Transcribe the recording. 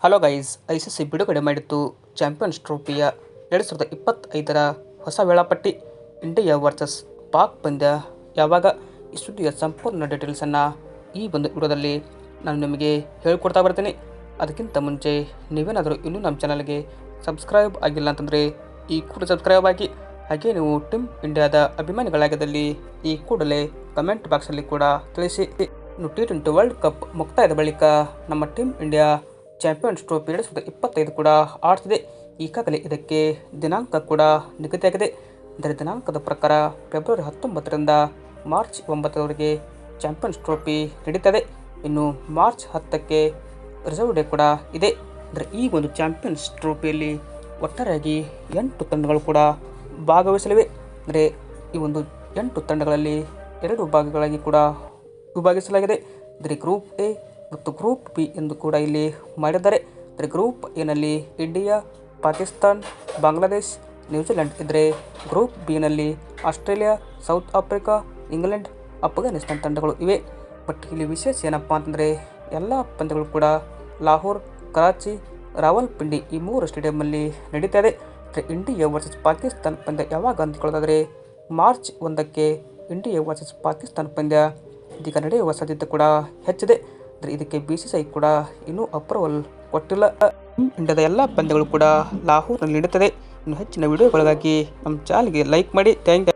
Hello guys, ICC ಬಿಡುಗಡೆ ಮಾಡಿತ್ತು champions ಟ್ರೋಫಿಯ 2025ರ ಹೊಸ ವೇಳಾಪಟ್ಟಿ. ಇಂಡಿಯಾ ವರ್ಸಸ್ ಪಾಕ್ ಪಂದ್ಯ ಯಾವಾಗ? ಈ ಸುದ್ದಿಯ ಸಂಪೂರ್ಣ ಡೀಟೇಲ್ಸನ್ನು ಈ ಒಂದು ವಿಡಿಯೋದಲ್ಲಿ ನಾನು ನಿಮಗೆ ಹೇಳಿಕೊಡ್ತಾ ಬರ್ತೀನಿ. ಅದಕ್ಕಿಂತ ಮುಂಚೆ ನೀವೇನಾದರೂ ಇನ್ನೂ ನಮ್ಮ ಚಾನಲ್ಗೆ ಸಬ್ಸ್ಕ್ರೈಬ್ ಆಗಿಲ್ಲ ಅಂತಂದರೆ ಈ ಕೂಡ ಸಬ್ಸ್ಕ್ರೈಬ್ ಆಗಿ. ಹಾಗೆ ನೀವು ಟೀಮ್ ಇಂಡಿಯಾದ ಅಭಿಮಾನಿಗಳಾಗಿದ್ದಲ್ಲಿ ಈ ಕೂಡಲೇ ಕಮೆಂಟ್ ಬಾಕ್ಸಲ್ಲಿ ಕೂಡ ತಿಳಿಸಿ. ಇನ್ನು T20 ವರ್ಲ್ಡ್ ಕಪ್ ಮುಕ್ತಾಯದ ಬಳಿಕ ನಮ್ಮ ಟೀಮ್ ಇಂಡಿಯಾ ಚಾಂಪಿಯನ್ಸ್ ಟ್ರೋಫಿ 2025 ಕೂಡ ಆಡ್ತಿದೆ. ಈಗಾಗಲೇ ಇದಕ್ಕೆ ದಿನಾಂಕ ಕೂಡ ನಿಗದಿಯಾಗಿದೆ. ಇದರ ದಿನಾಂಕದ ಪ್ರಕಾರ ಫೆಬ್ರವರಿ 19ರಿಂದ ಮಾರ್ಚ್ 9ರವರೆಗೆ ಚಾಂಪಿಯನ್ಸ್ ಟ್ರೋಫಿ ನಡೀತದೆ. ಇನ್ನು ಮಾರ್ಚ್ 10ಕ್ಕೆ ರಿಸರ್ವ್ ಡೇ ಕೂಡ ಇದೆ. ಅಂದರೆ ಈ ಒಂದು ಚಾಂಪಿಯನ್ಸ್ ಟ್ರೋಫಿಯಲ್ಲಿ ಒಟ್ಟಾರೆಯಾಗಿ 8 ತಂಡಗಳು ಕೂಡ ಭಾಗವಹಿಸಲಿವೆ. ಅಂದರೆ ಈ ಒಂದು 8 ತಂಡಗಳಲ್ಲಿ 2 ಭಾಗಗಳಾಗಿ ಕೂಡ ವಿಭಾಗಿಸಲಾಗಿದೆ. ಅಂದರೆ ಗ್ರೂಪ್ ಎ ಮತ್ತು ಗ್ರೂಪ್ ಬಿ ಎಂದು ಕೂಡ ಇಲ್ಲಿ ಮಾಡಿದ್ದಾರೆ. ಅಂದರೆ ಗ್ರೂಪ್ ಎನಲ್ಲಿ ಇಂಡಿಯಾ, ಪಾಕಿಸ್ತಾನ್, ಬಾಂಗ್ಲಾದೇಶ್, ನ್ಯೂಜಿಲೆಂಡ್ ಇದ್ದರೆ ಗ್ರೂಪ್ ಬಿನಲ್ಲಿ Australia, South Africa, England, Afghanistan ತಂಡಗಳು ಇವೆ. ಬಟ್ ಇಲ್ಲಿ ವಿಶೇಷ ಏನಪ್ಪ ಅಂತಂದರೆ ಎಲ್ಲ ಪಂದ್ಯಗಳು ಕೂಡ ಲಾಹೋರ್, ಕರಾಚಿ, ರಾವಲ್ಪಿಂಡಿ ಈ 3 ಸ್ಟೇಡಿಯಂನಲ್ಲಿ ನಡೀತಾ ಇದೆ. ಇಂಡಿಯಾ ವರ್ಸಸ್ ಪಾಕಿಸ್ತಾನ್ ಪಂದ್ಯ ಯಾವಾಗ ಅಂದ್ಕೊಳ್ಳೋದಾದರೆ ಮಾರ್ಚ್ 1ಕ್ಕೆ ಇಂಡಿಯಾ ವರ್ಸಸ್ ಪಾಕಿಸ್ತಾನ್ ಪಂದ್ಯ ಇದೀಗ ನಡೆಯುವ ಸಾಧ್ಯತೆ ಕೂಡ ಹೆಚ್ಚಿದೆ. ಅಂದರೆ ಇದಕ್ಕೆ BCCI ಕೂಡ ಇನ್ನೂ ಅಪ್ರೂವಲ್ ಕೊಟ್ಟಿಲ್ಲ. ಇಂಡಿಯಾದ ಎಲ್ಲ ಪಂದ್ಯಗಳು ಕೂಡ ಲಾಹೋರ್ನಲ್ಲಿ ನಡೀತದೆ. ಇನ್ನು ಹೆಚ್ಚಿನ ವಿಡಿಯೋಗಳಿಗಾಗಿ ನಮ್ಮ ಚಾನಲ್ಗೆ ಲೈಕ್ ಮಾಡಿ. Thank you.